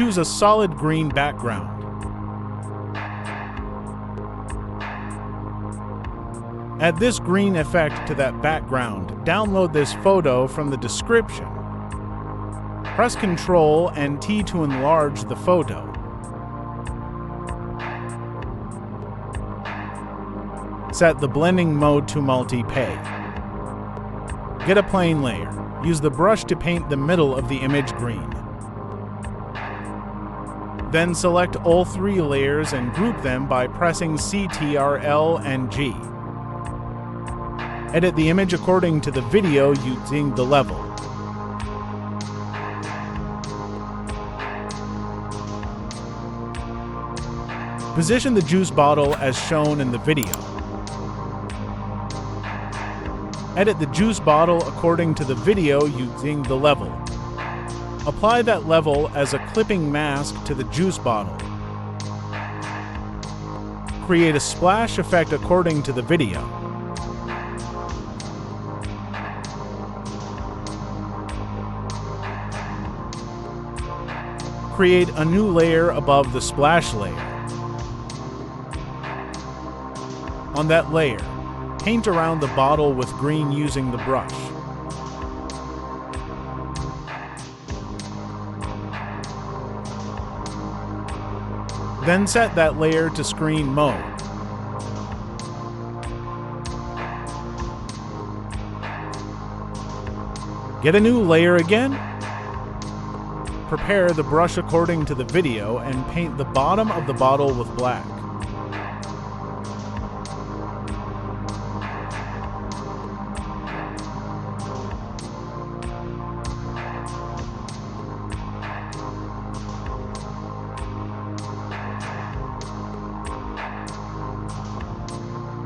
choose a solid green background. Add this green effect to that background. Download this photo from the description. Press Ctrl and T to enlarge the photo. Set the blending mode to multi-pay. Get a plane layer. Use the brush to paint the middle of the image green. Then select all three layers and group them by pressing Ctrl and G. Edit the image according to the video using the level. Position the juice bottle as shown in the video. Edit the juice bottle according to the video using the level. Apply that level as a clipping mask to the juice bottle. Create a splash effect according to the video. Create a new layer above the splash layer. On that layer, paint around the bottle with green using the brush. Then set that layer to screen mode. Get a new layer again. Prepare the brush according to the video and paint the bottom of the bottle with black.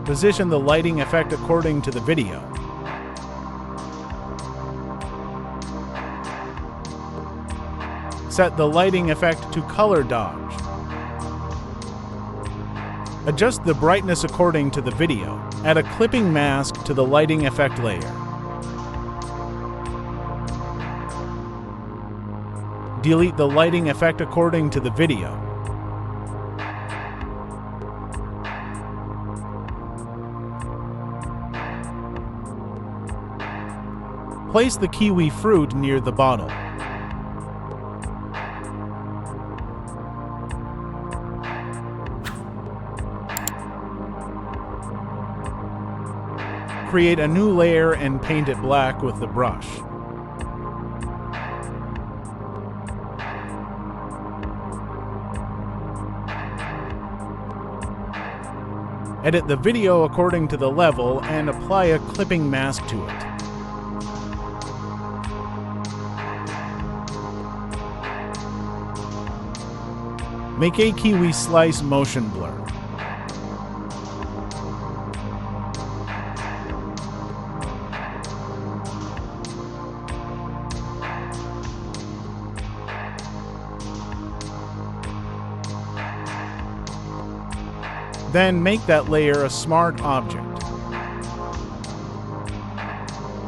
Position the lighting effect according to the video. Set the lighting effect to color dodge. Adjust the brightness according to the video. Add a clipping mask to the lighting effect layer. Delete the lighting effect according to the video. Place the kiwi fruit near the bottle. Create a new layer and paint it black with the brush. Edit the video according to the level and apply a clipping mask to it. Make a kiwi slice motion blur. Then make that layer a smart object.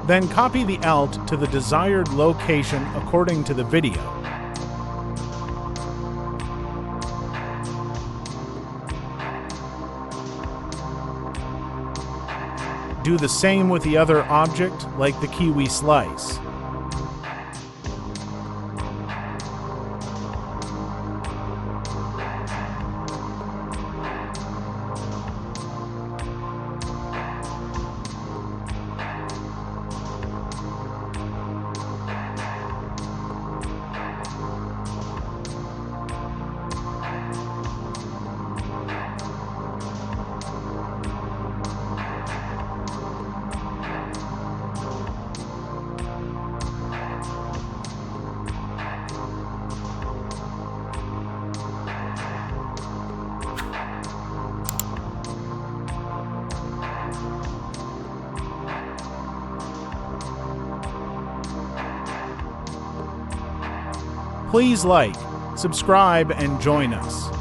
Then copy the alt to the desired location according to the video. Do the same with the other object, like the kiwi slice. Please like, subscribe, and join us.